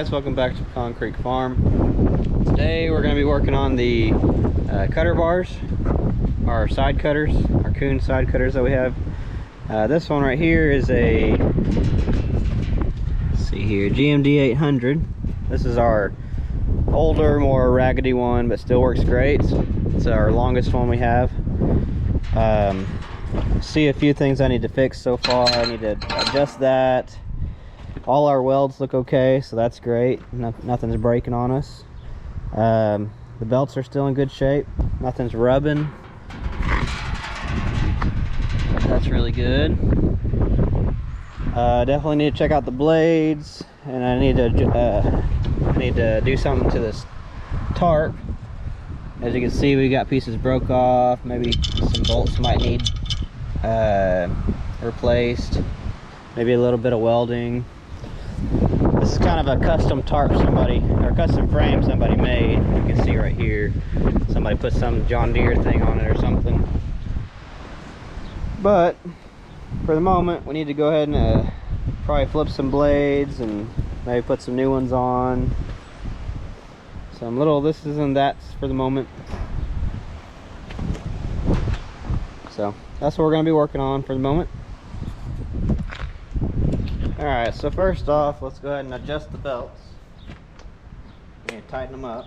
guys, welcome back to Concrete Farm. Today we're going to be working on the cutter bars, our side cutters, our Kuhn side cutters that we have. This one right here is a, let's see here, GMD800. This is our older, more raggedy one, but still works great. It's our longest one we have. See a few things I need to fix so far. I need to adjust that. All our welds look okay, so that's great. Nothing's breaking on us. The belts are still in good shape. Nothing's rubbing. That's really good. Definitely need to check out the blades, and I need to do something to this tarp. As you can see, we got pieces broke off. Maybe some bolts might need replaced. Maybe a little bit of welding. This is kind of a custom tarp custom frame somebody made. You can see right here, somebody put some John Deere thing on it or something. But for the moment, we need to go ahead and probably flip some blades and maybe put some new ones on. Some little this and that's for the moment. So that's what we're going to be working on for the moment. Alright, so first off, let's go ahead and adjust the belts and tighten them up.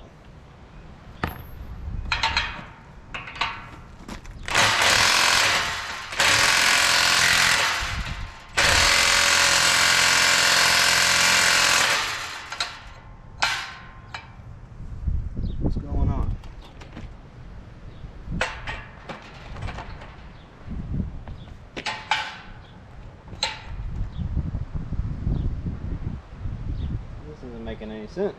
What's going on? Making any sense.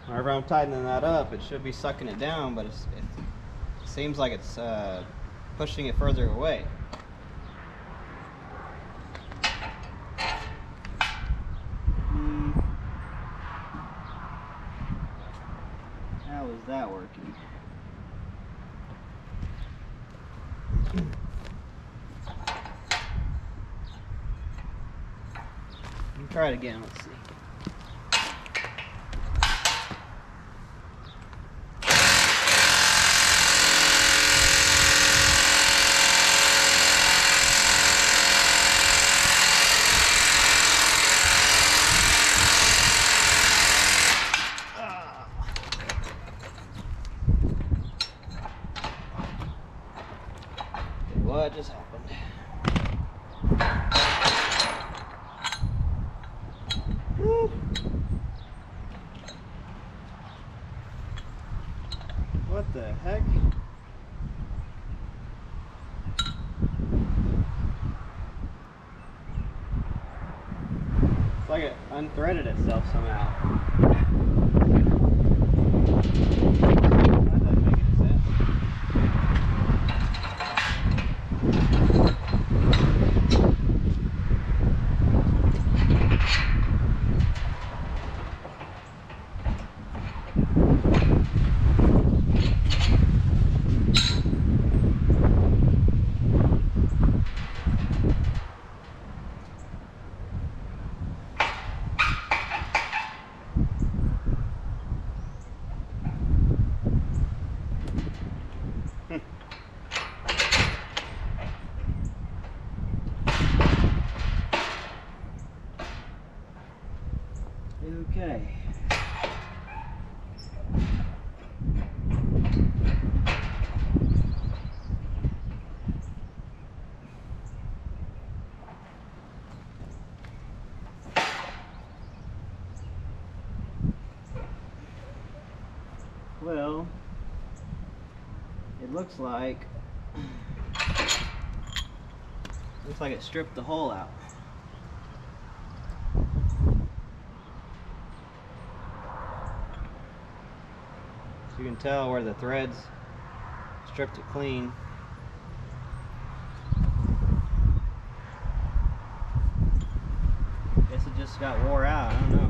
Whenever I'm tightening that up, it should be sucking it down, but it seems like it's pushing it further away. How is that working? Let me try it again. Let's see. What just happened? Woo. What the heck? It's like it unthreaded itself somehow. Okay. Well, it looks like it stripped the hole out. So you can tell where the threads stripped it clean. Guess it just got wore out, I don't know.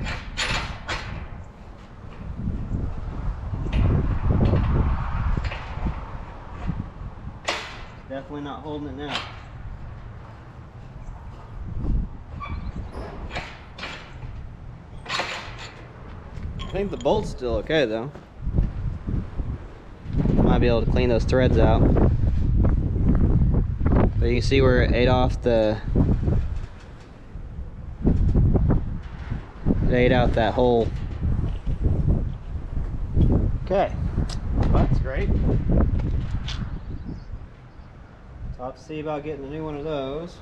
It's definitely not holding it now. think the bolt's still okay though. Might be able to clean those threads out. But you can see where it ate off the... It ate out that hole. Okay, well, that's great. So I'll have to see about getting a new one of those.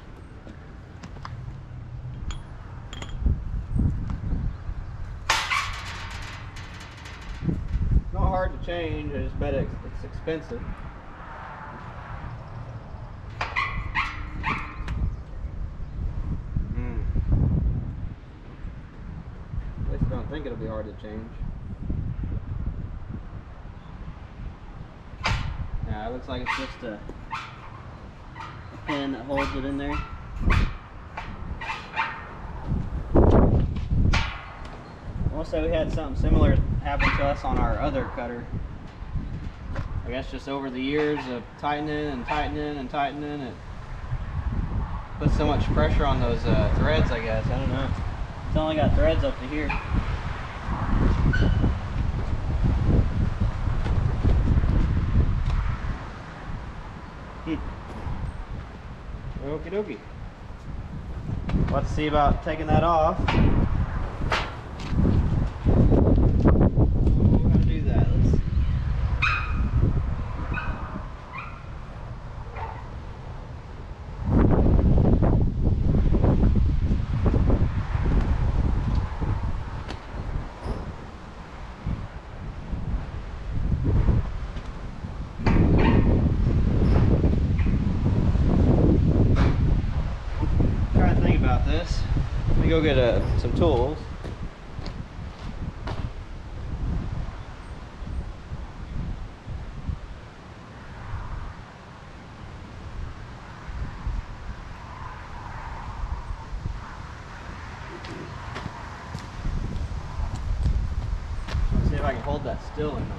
Not hard to change, I just bet it's expensive. At least I don't think it'll be hard to change. Yeah, it looks like it's just a pin that holds it in there. Also, we had something similar happen to us on our other cutter. I guess just over the years of tightening and tightening and tightening, it puts so much pressure on those threads, I guess. I don't know. It's only got threads up to here. Okie dokie. Let's see about taking that off. We're gonna do that. Let's... Trying to think about this. Let me go get some tools. Let's see if I can hold that still or not.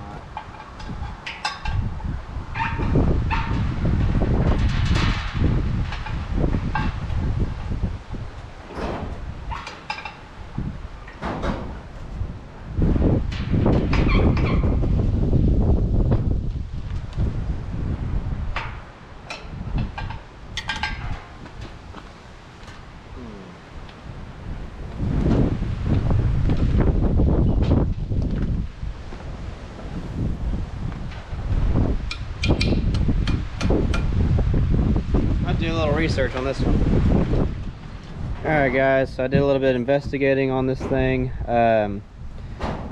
Do a little research on this one. Alright guys, so I did a little bit of investigating on this thing. I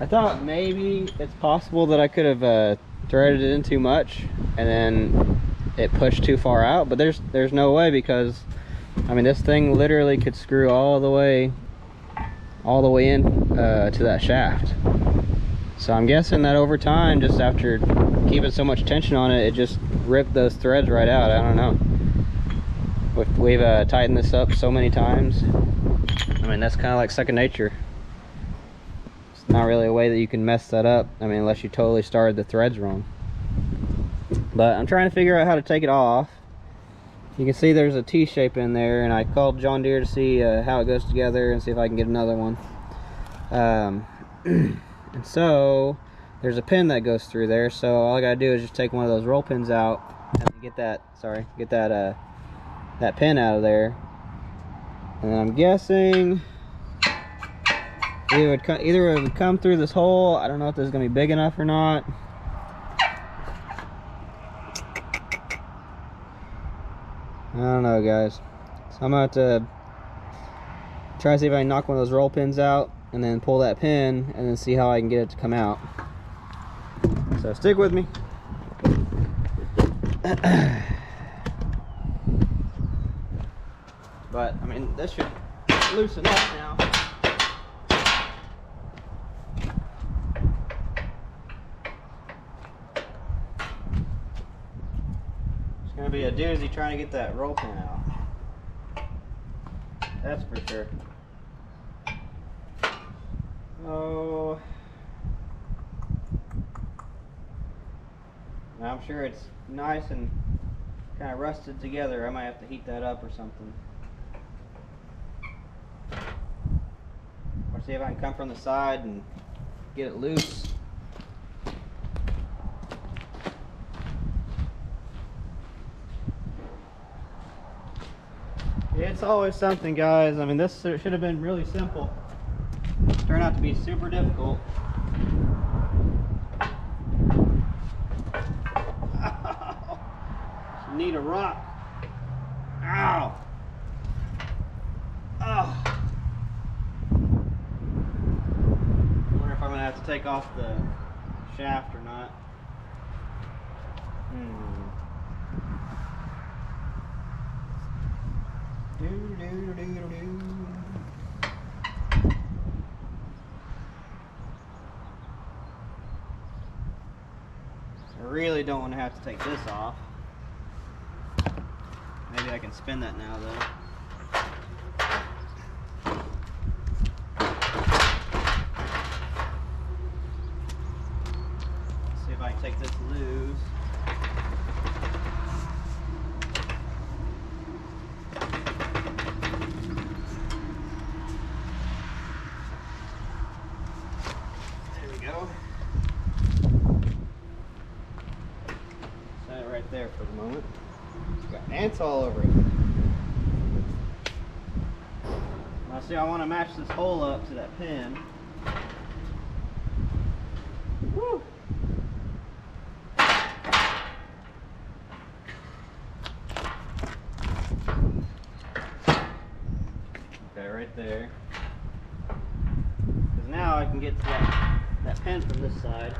thought maybe it's possible that I could have threaded it in too much and then it pushed too far out, but there's no way, because I mean this thing literally could screw all the way in to that shaft. So I'm guessing that over time, just after keeping so much tension on it, it just ripped those threads right out. I don't know. We've tightened this up so many times. I mean, that's kind of like second nature. It's not really a way that you can mess that up. I mean, unless you totally started the threads wrong. But I'm trying to figure out how to take it off. You can see there's a T-shape in there, and I called John Deere to see how it goes together and see if I can get another one. And so there's a pin that goes through there. So all I gotta do is just take one of those roll pins out and get that pin out of there, and I'm guessing either it would come through this hole. I don't know if this is gonna be big enough or not. I don't know, guys. So I'm gonna have to try to see if I can knock one of those roll pins out and then pull that pin and then see how I can get it to come out. So stick with me. But I mean, this should loosen up now. It's gonna be a doozy trying to get that roll pin out. That's for sure. Oh, I'm sure it's nice and kind of rusted together. I might have to heat that up or something. Or see if I can come from the side and get it loose. It's always something, guys. I mean, this should have been really simple. Turned out to be super difficult. Ow. Need a rock. Ow. Oh. I wonder if I'm gonna have to take off the shaft or not. I really don't want to have to take this off. Maybe I can spin that now though. Let's see if I can take this loose. Set it right there for the moment. Got ants all over it. Now see, I want to match this hole up to that pin. Woo! Okay, right there. Because now I can get to that pin from this side.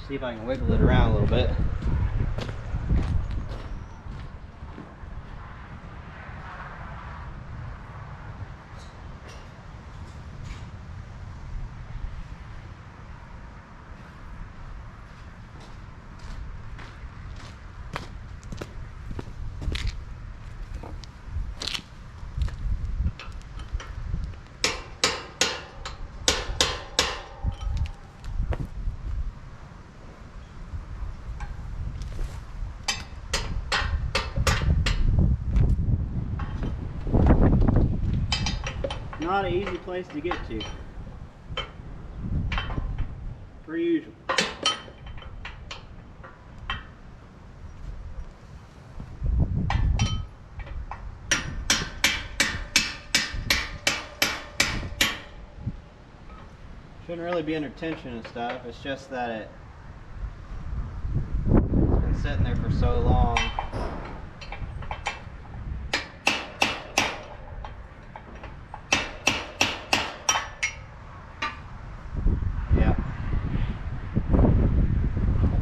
See if I can wiggle it around a little bit. Not an easy place to get to, per usual. Shouldn't really be under tension and stuff, it's just that it's been sitting there for so long.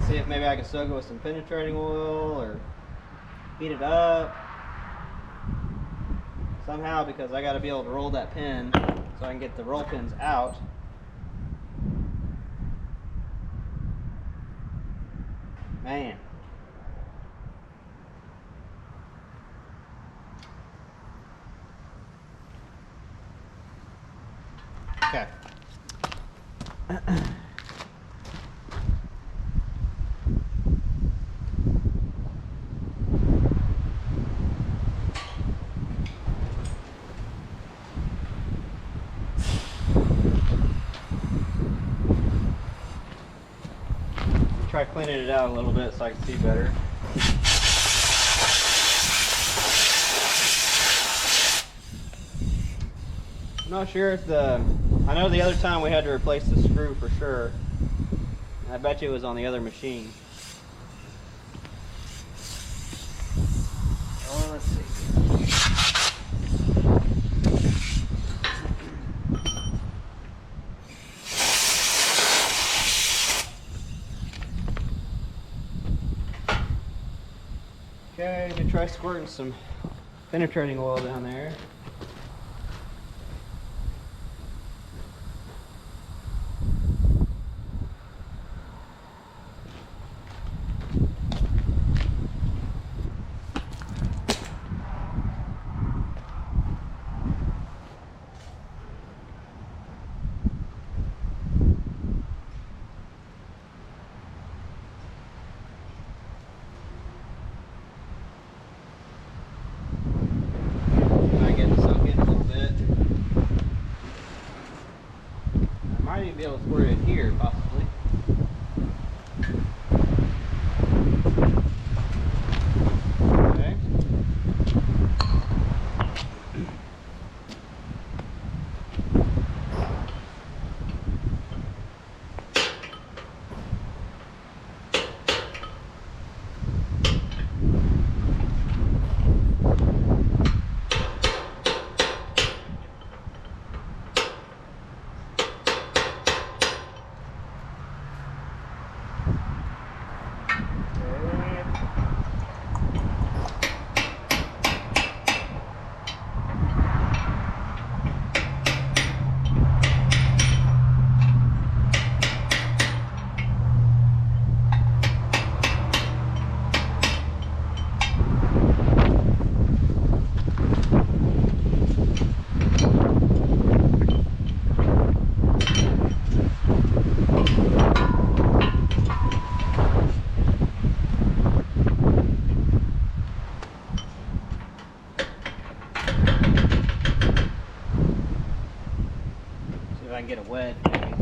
See if maybe I can soak it with some penetrating oil or heat it up somehow, because I got to be able to roll that pin so I can get the roll pins out. Man. Okay. Try cleaning it out a little bit so I can see better. I'm not sure if I know the other time we had to replace the screw for sure. I bet you it was on the other machine. Oh, let's see. Okay, let me try squirting some penetrating oil down there. I get even be able to squirt it here, possibly. Okay. See if I can get it wet, maybe.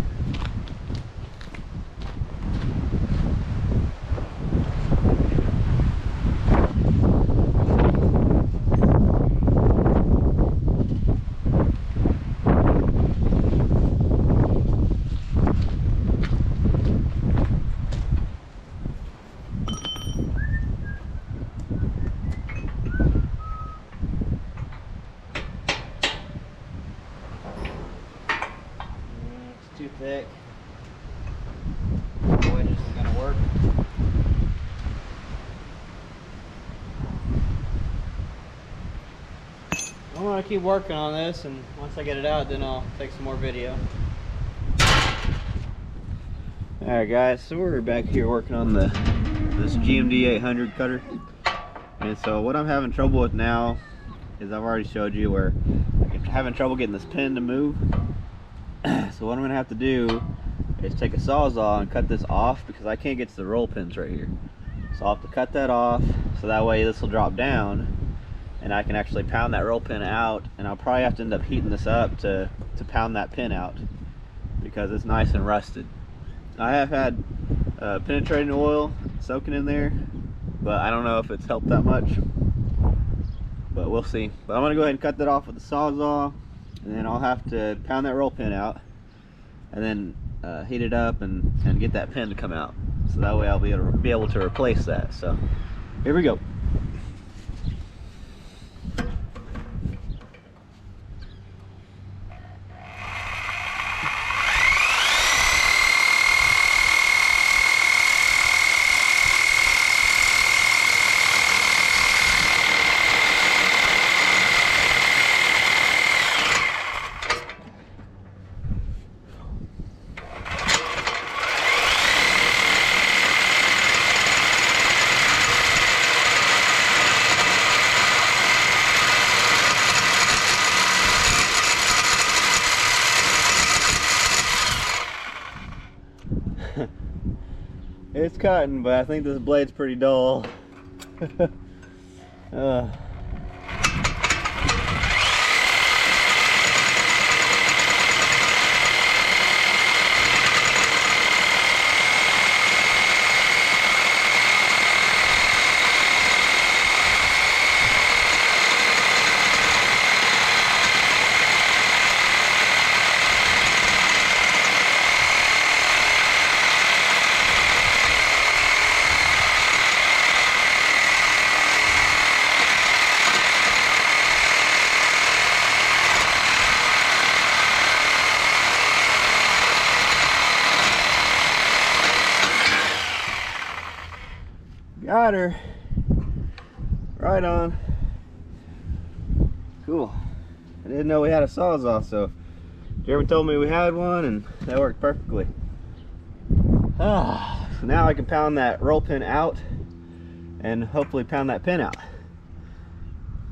Too thick. The wedge isn't gonna work. I'm gonna keep working on this, and once I get it out, then I'll take some more video. Alright guys, so we're back here working on this GMD800 cutter. And so what I'm having trouble with now is I've already showed you where I'm having trouble getting this pin to move. So what I'm gonna have to do is take a sawzall and cut this off, because I can't get to the roll pins right here. So I'll have to cut that off, so that way this will drop down and I can actually pound that roll pin out, and I'll probably have to end up heating this up to pound that pin out, because it's nice and rusted. I have had penetrating oil soaking in there, but I don't know if it's helped that much, but we'll see. But I'm gonna go ahead and cut that off with the sawzall, and then I'll have to pound that roll pin out, and then heat it up and get that pin to come out. So that way I'll be able to replace that. So here we go. It's cutting, but I think this blade's pretty dull. Got her. Right on. Cool. I didn't know we had a sawzall, so Jeremy told me we had one, and that worked perfectly. So now I can pound that roll pin out and hopefully pound that pin out.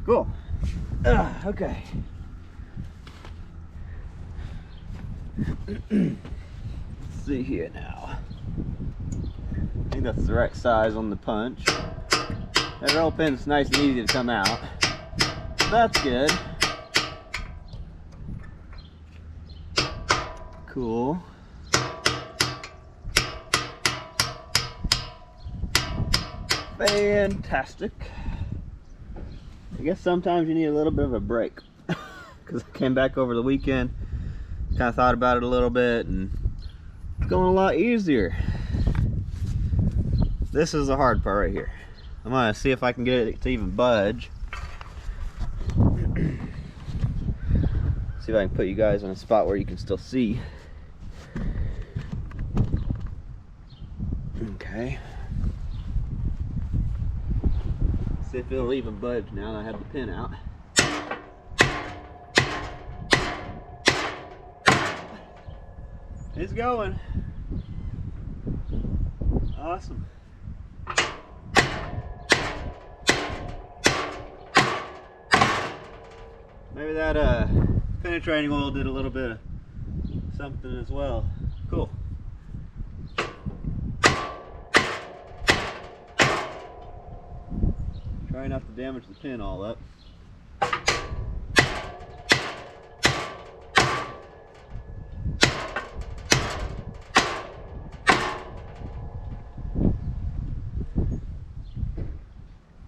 Cool. Okay. Let's see here now. I think that's the right size on the punch. That roll pin's nice and easy to come out. That's good. Cool. fantastic. I guess sometimes you need a little bit of a break. Because I came back over the weekend, kind of thought about it a little bit, and it's going a lot easier. This is the hard part right here. I'm gonna see if I can get it to even budge. See if I can put you guys in a spot where you can still see. Okay. See if it'll even budge now that I have the pin out. It's going. Awesome. Maybe that penetrating oil did a little bit of something as well. Cool. Try not to damage the pin all up.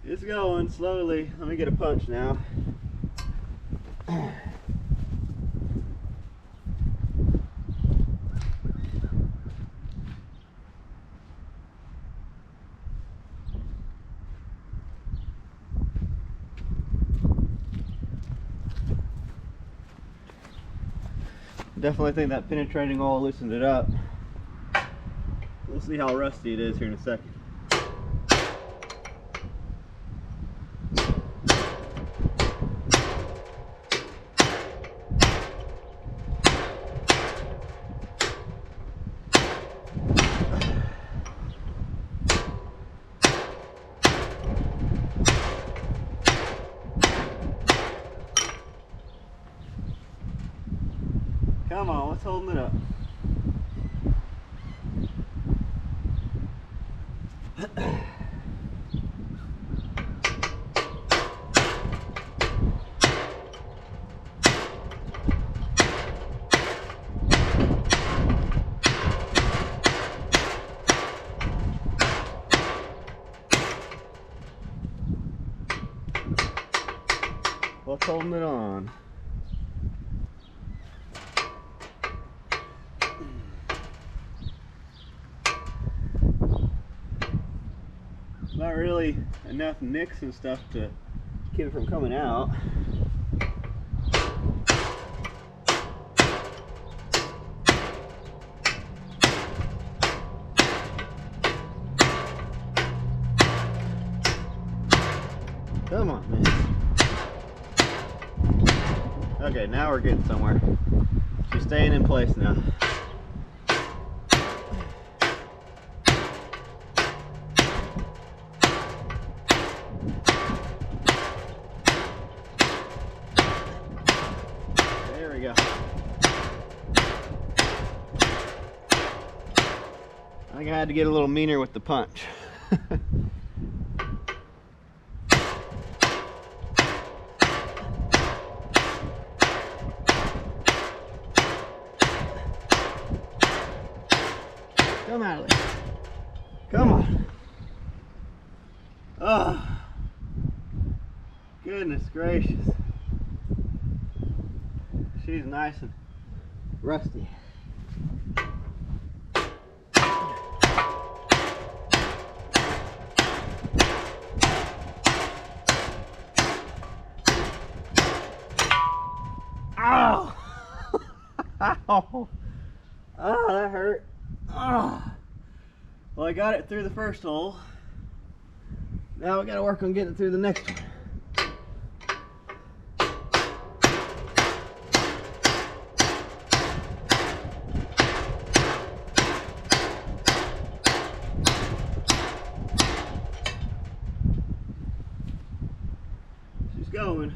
It's going slowly. Let me get a punch now. Definitely think that penetrating oil loosened it up. We'll see how rusty it is here in a second. Come on, what's holding it up? What's holding it on? Not really enough nicks and stuff to keep it from coming out. Come on, man. Okay, now we're getting somewhere. She's staying in place now. There we go. I think I had to get a little meaner with the punch. Come out of there. Come on. Oh, goodness gracious. She's nice and rusty. Ow! Ow! Oh, that hurt. Oh. Well, I got it through the first hole. Now we got to work on getting it through the next one. She's going.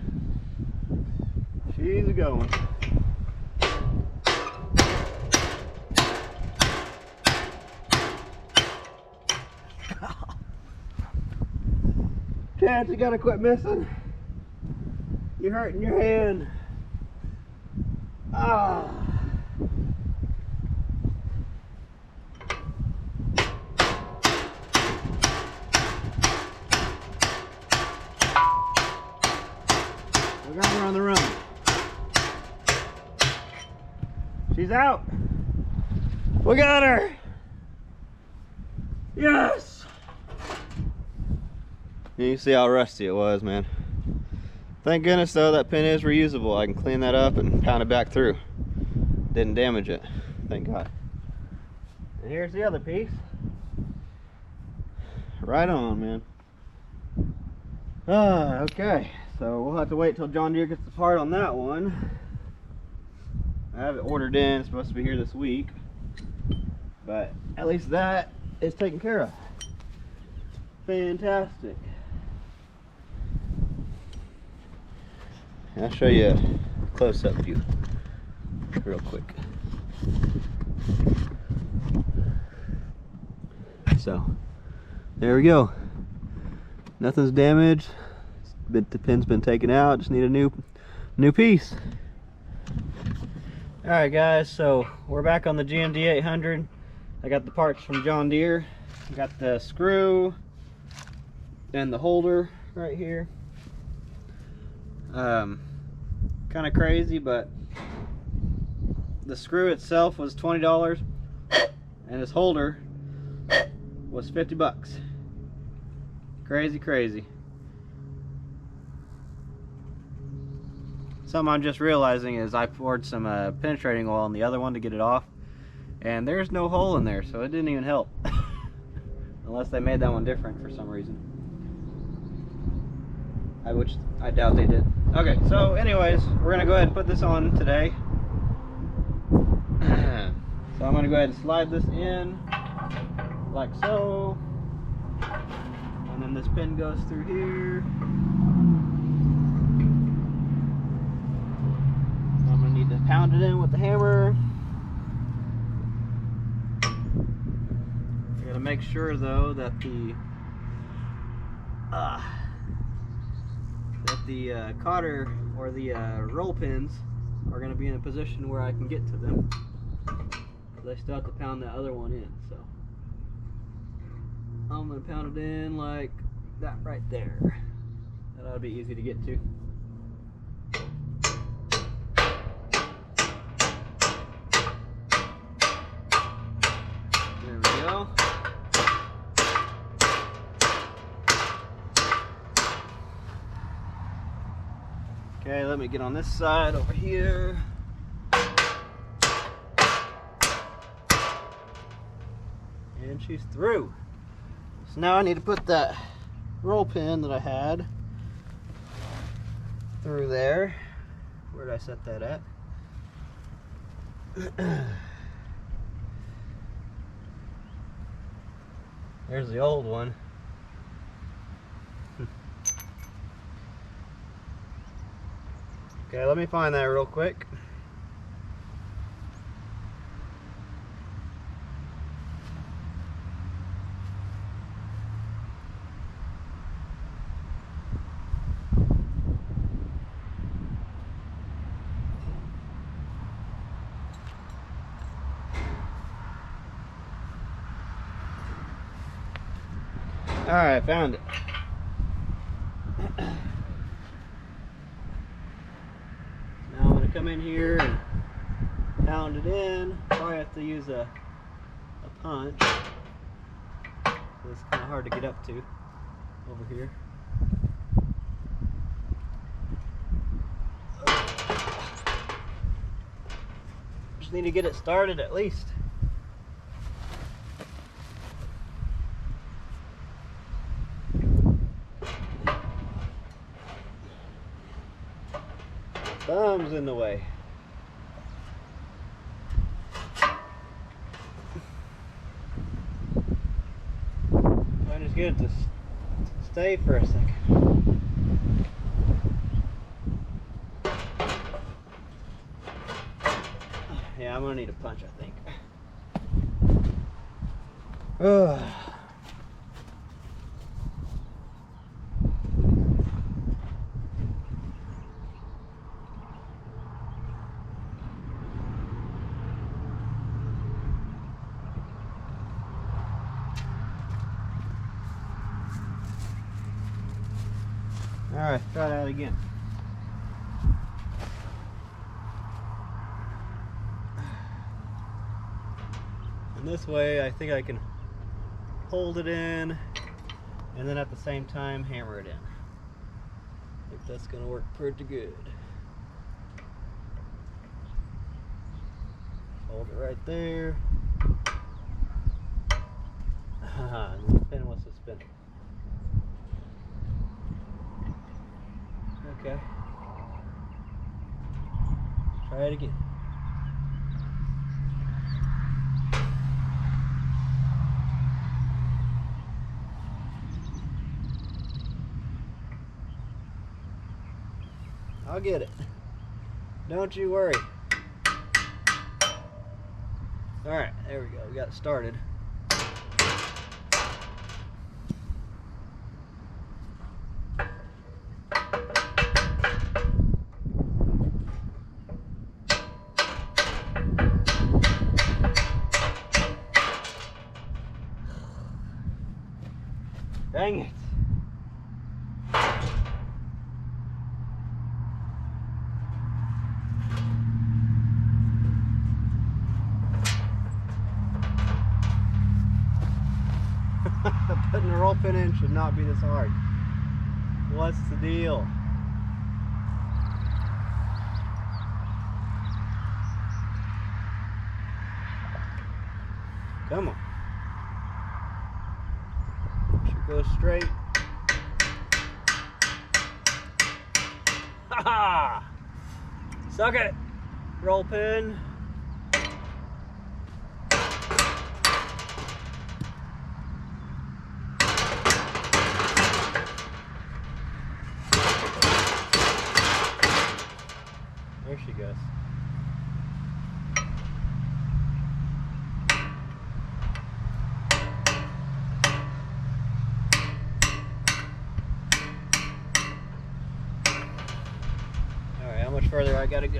She's going. Chance, you gotta quit missing. You're hurting your hand. Ah. She's out. We got her. Yes. You can see how rusty it was, man. Thank goodness though that pin is reusable. I can clean that up and pound it back through. Didn't damage it, thank God. And here's the other piece. Right on, man. Okay, so we'll have to wait till John Deere gets the part on that one. I have it ordered in, it's supposed to be here this week. But at least that is taken care of. Fantastic. I'll show you a close-up view real quick. So there we go. Nothing's damaged. The pin's been taken out. Just need a new piece. All right, guys. So we're back on the GMD800. I got the parts from John Deere. I got the screw and the holder right here. Kind of crazy, but the screw itself was $20 and this holder was 50 bucks. Crazy. Something I'm just realizing is I poured some penetrating oil on the other one to get it off, and there's no hole in there, so it didn't even help. Unless they made that one different for some reason. Which I doubt they did. Okay, so anyways, we're gonna go ahead and put this on today. So I'm gonna go ahead and slide this in like so, and then this pin goes through here. I'm gonna need to pound it in with the hammer. I gotta make sure though that the cotter or the roll pins are going to be in a position where I can get to them. I still have to pound that other one in, so I'm going to pound it in like that right there. That ought to be easy to get to. There we go. Okay, let me get on this side over here. And she's through. So now I need to put that roll pin that I had through there. Where did I set that at? There's the old one. Okay, let me find that real quick. All right, found it. Come in here and pound it in. Probably have to use a punch. So it's kind of hard to get up to over here. Just need to get it started at least. Thumb's in the way. I just get it to stay for a second. Yeah, I'm gonna need a punch, I think. Ugh. Alright, try that again. And this way I think I can hold it in and then at the same time hammer it in. I think that's going to work pretty good. Hold it right there. And the spin wants to spin. Okay. Try it again. I'll get it. Don't you worry. Alright, there we go. We got it started. Dang it. Putting a roll pin in should not be this hard. What's the deal? Come on. Should go straight. Ha ha! Suck it! Roll pin. There she goes. Alright, how much further I gotta go?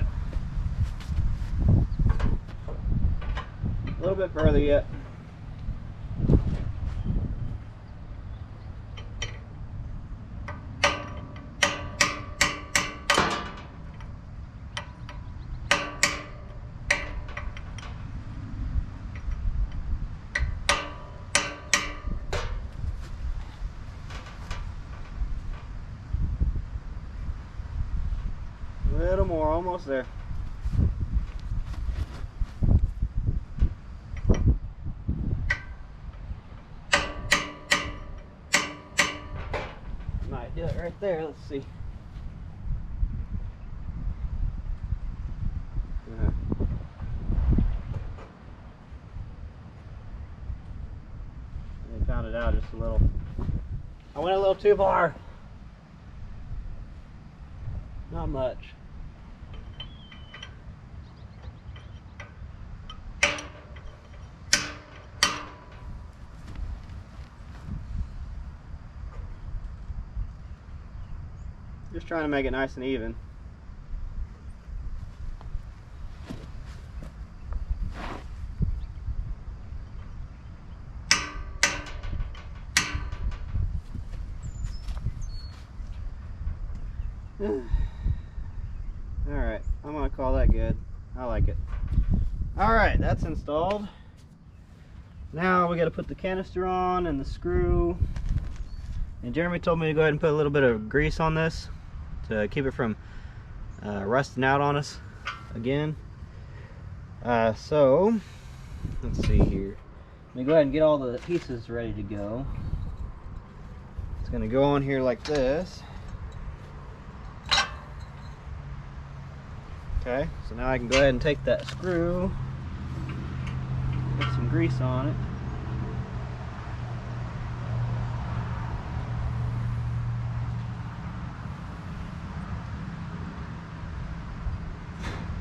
A little bit further yet. A little more, almost there. Might do it right there, let's see. I found it out just a little. I went a little too far. Not much. Just trying to make it nice and even. Alright, I'm gonna call that good. I like it. Alright, that's installed. Now we gotta put the canister on and the screw. And Jeremy told me to go ahead and put a little bit of grease on this to keep it from rusting out on us again. So let's see here. Let me go ahead and get all the pieces ready to go. It's gonna go on here like this. Okay, so now I can go ahead and take that screw, put some grease on it.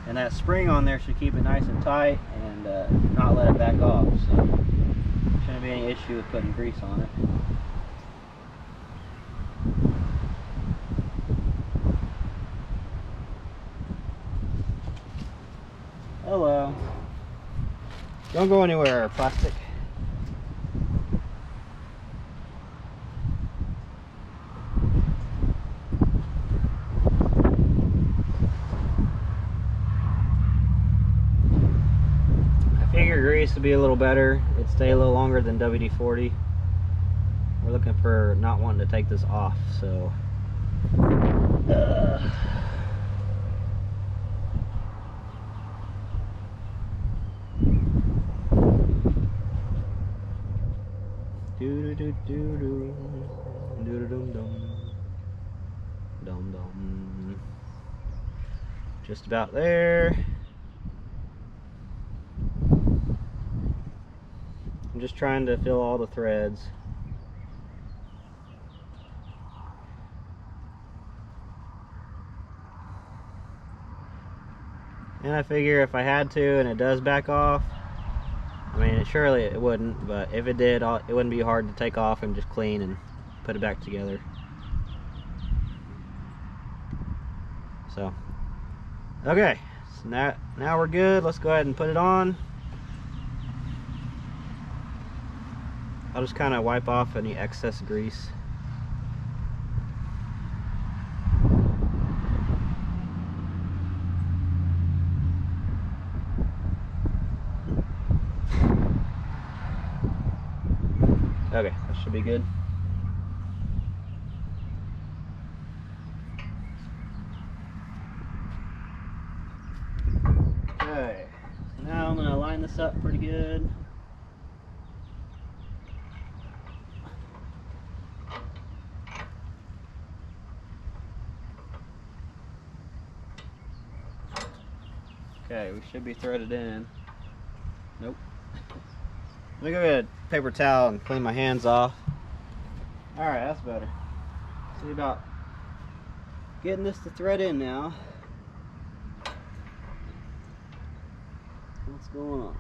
And that spring on there should keep it nice and tight and not let it back off. So shouldn't be any issue with putting grease on it. Hello. Don't go anywhere, plastic. used to be a little better. It'd stay a little longer than WD-40. We're looking for not wanting to take this off, so just about there. I'm just trying to fill all the threads. And I figure if I had to and it does back off, I mean, surely it wouldn't, but if it did, it wouldn't be hard to take off and just clean and put it back together. So, okay, so now we're good. Let's go ahead and put it on. I'll just kind of wipe off any excess grease. Okay, that should be good. Okay, so now I'm going to line this up pretty good. Okay, we should be threaded in. Nope. Let me go get a paper towel and clean my hands off. Alright, that's better. See about getting this to thread in now. What's going on?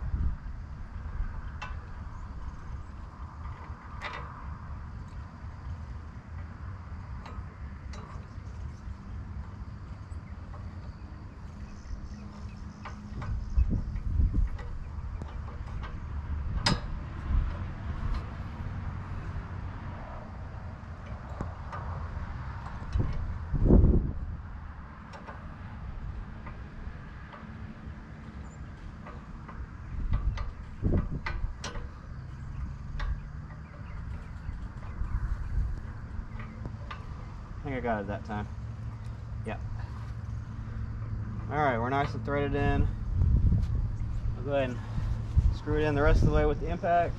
I think I got it that time. Yeah. Alright, we're nice and threaded in. I'll go ahead and screw it in the rest of the way with the impact.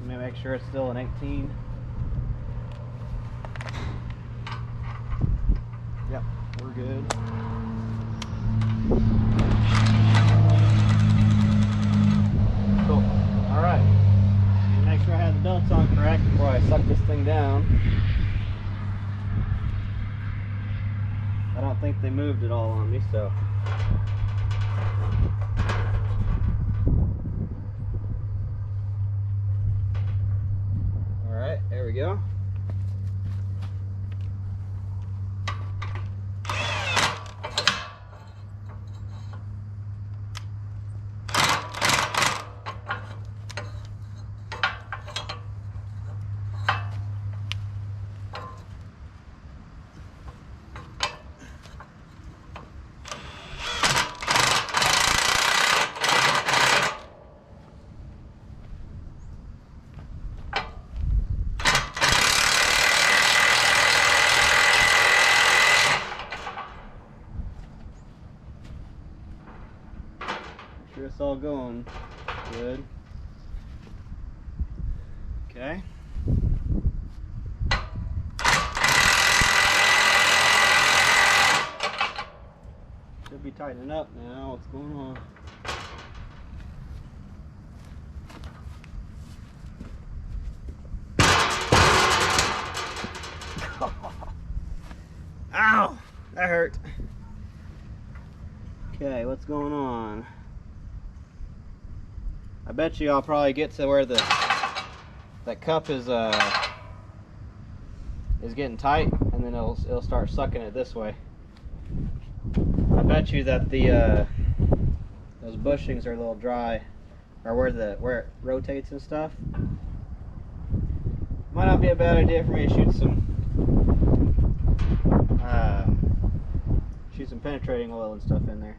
Let me make sure it's still an 18. Yep, we're good. Cool. Alright. Make sure I have the belts on correct before I suck this thing down. I don't think they moved it all on me, so. Alright, there we go. Sure it's all going good. Okay. Should be tightening up now. What's going on? Ow! That hurt. Okay, what's going on? I bet you I'll probably get to where that cup is getting tight, and then it'll start sucking it this way. I bet you that those bushings are a little dry, or where it rotates and stuff. Might not be a bad idea for me to shoot some penetrating oil and stuff in there.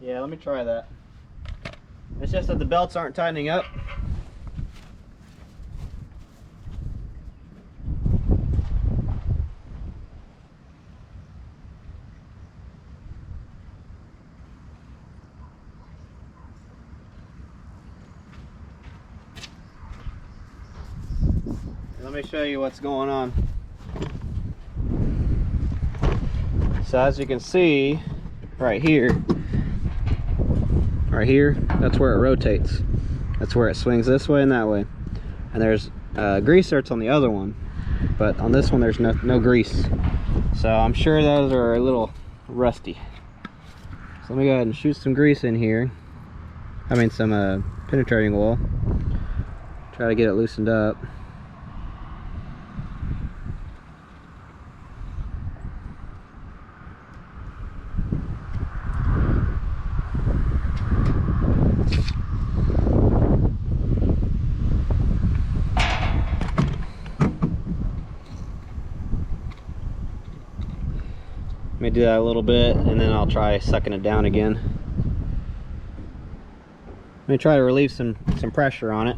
Yeah, let me try that. It's just that the belts aren't tightening up. Let me show you what's going on. So as you can see, right here, that's where it rotates. That's where it swings this way and that way. And there's grease zerks on the other one, but on this one there's no grease. So I'm sure those are a little rusty. So let me go ahead and shoot some grease in here. I mean some penetrating oil. Try to get it loosened up. Let me do that a little bit and then I'll try sucking it down again. Let me try to relieve some pressure on it.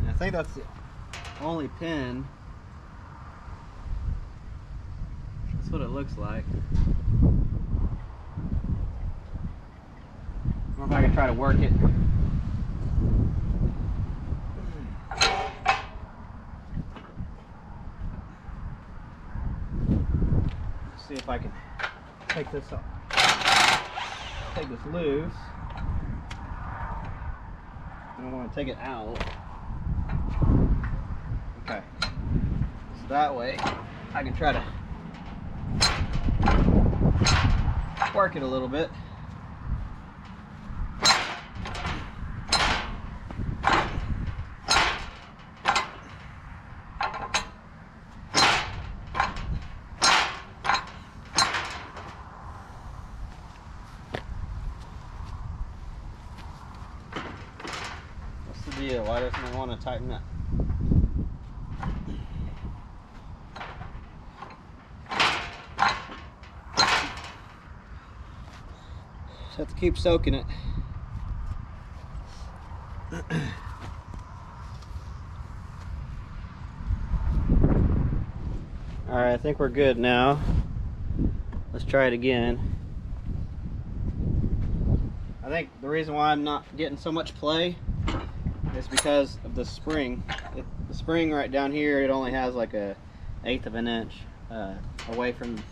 I think that's the only pin. That's what it looks like. I wonder if I can try to work it. Let's see if I can take this off. Take this loose. I don't want to take it out. Okay. So that way I can try to work it a little bit. What's the deal? Why doesn't it want to tighten up? Just have to keep soaking it. Alright, I think we're good now. Let's try it again. I think the reason why I'm not getting so much play is because of the spring. The spring right down here, it only has like a 1/8 of an inch away from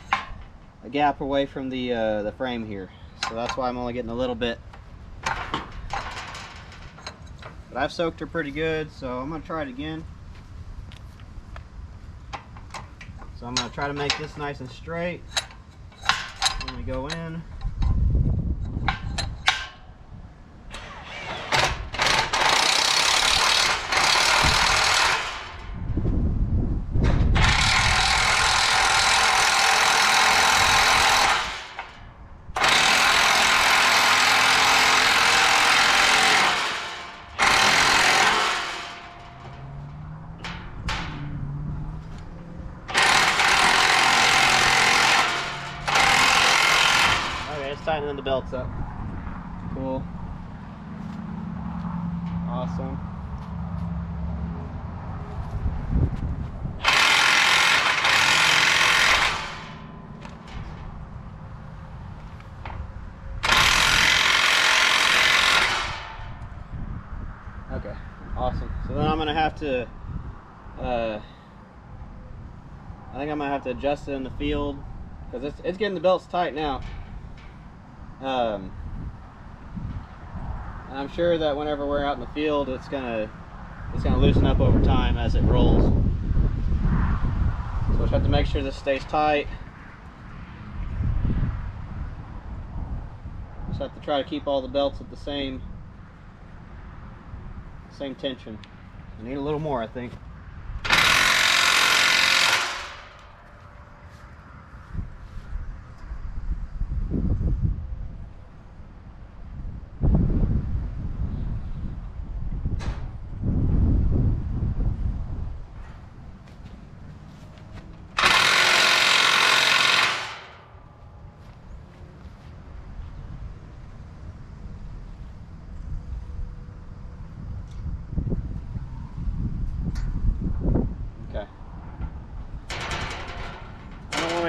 a gap away from the frame here. So that's why I'm only getting a little bit. But I've soaked her pretty good, so I'm gonna try it again. So I'm gonna try to make this nice and straight. Let me go in. Tightening the belts up. Cool. Awesome. gonna have to adjust it in the field, because it's getting the belts tight now. And I'm sure that whenever we're out in the field, it's gonna loosen up over time as it rolls. So we'll have to make sure this stays tight. Just have to try to keep all the belts at the same tension. I need a little more, I think.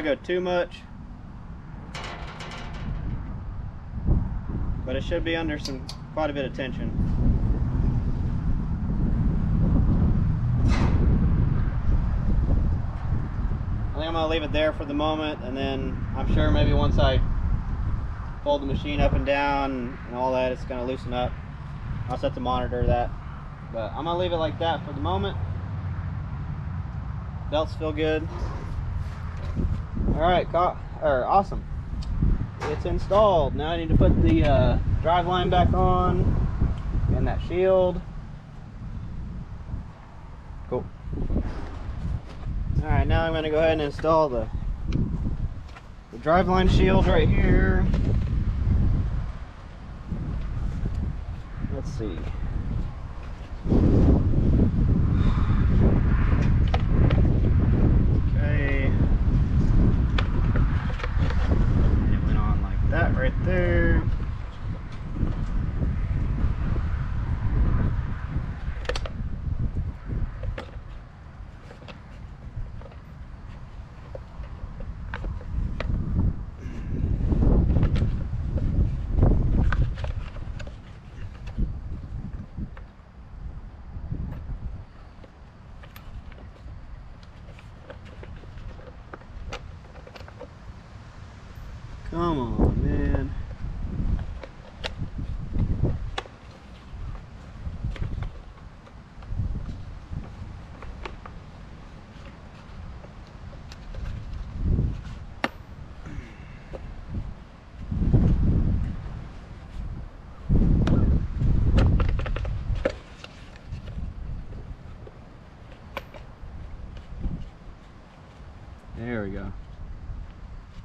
Go too much, but it should be under quite a bit of tension. I think I'm gonna leave it there for the moment, and then I'm sure maybe once I fold the machine up and down and all that, it's gonna loosen up. I'll set to monitor that, but I'm gonna leave it like that for the moment. Belts feel good. Alright, awesome. It's installed. Now I need to put the drive line back on and that shield. Cool. Alright, now I'm going to go ahead and install the drive line shield right here. Let's see. That right there. Come on, man. There we go.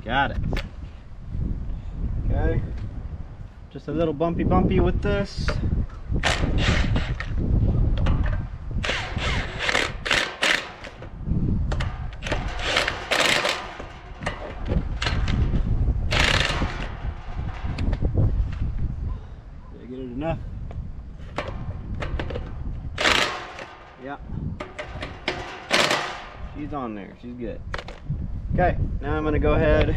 Got it. Okay. Just a little bumpy with this. Did I get it enough? Yeah. She's on there. She's good. Okay, now I'm going to go ahead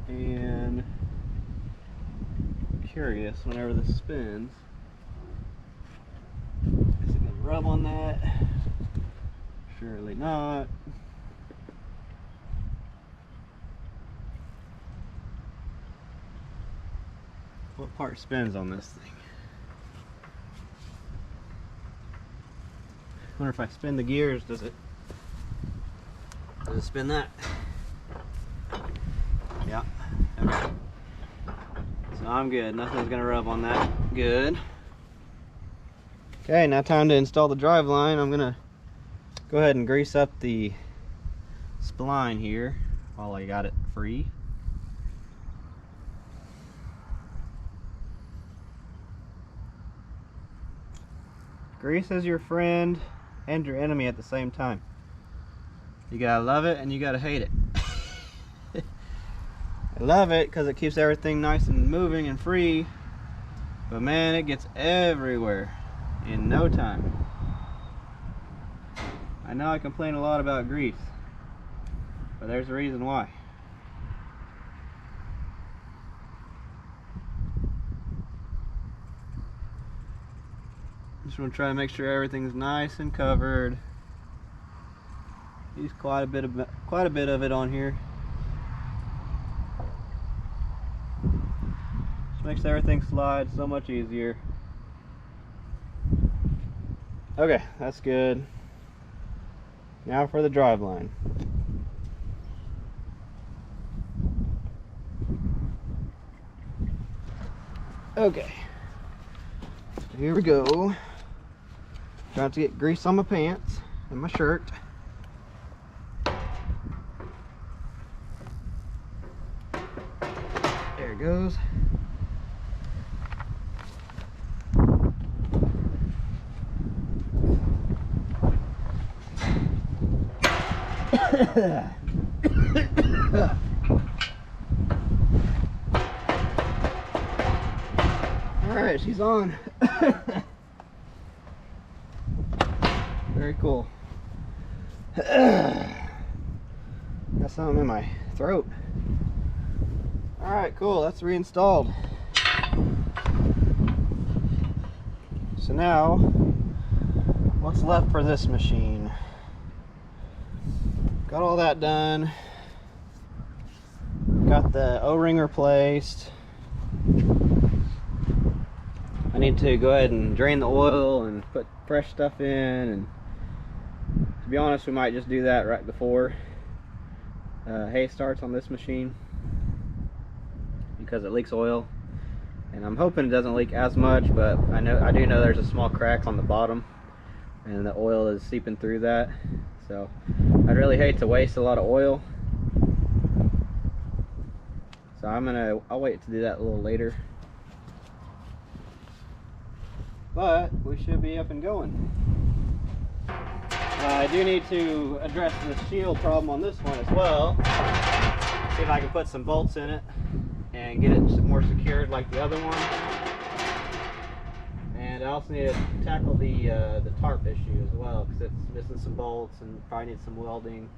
and curious whenever this spins. Is it going to rub on that? Surely not. What part spins on this thing? I wonder if I spin the gears, does it spin that? Yeah. Okay. So I'm good. Nothing's gonna rub on that. Good. Okay, now time to install the drive line. I'm gonna go ahead and grease up the spline here while I got it free. Grease is your friend and your enemy at the same time. You gotta love it and you gotta hate it. I love it because it keeps everything nice and moving and free, but man, it gets everywhere in no time. I know I complain a lot about grease, but there's a reason why. Just want to try to make sure everything's nice and covered. Use quite a bit of it on here. Just makes everything slide so much easier. Okay, that's good. Now for the driveline. Okay, so here we go. Trying to get grease on my pants and my shirt. There it goes. Alright, she's on. Very cool. Got something in my throat. Alright, cool, that's reinstalled. So now, what's left for this machine? Got all that done. Got the O-ring replaced. I need to go ahead and drain the oil and put fresh stuff in, and to be honest, we might just do that right before hay starts on this machine, because it leaks oil, and I'm hoping it doesn't leak as much, but I do know there's a small crack on the bottom and the oil is seeping through that, so I'd really hate to waste a lot of oil. So I'll wait to do that a little later. But we should be up and going. I do need to address the shield problem on this one as well. See if I can put some bolts in it and get it more secured like the other one. And I also need to tackle the tarp issue as well, because it's missing some bolts and probably needs some welding.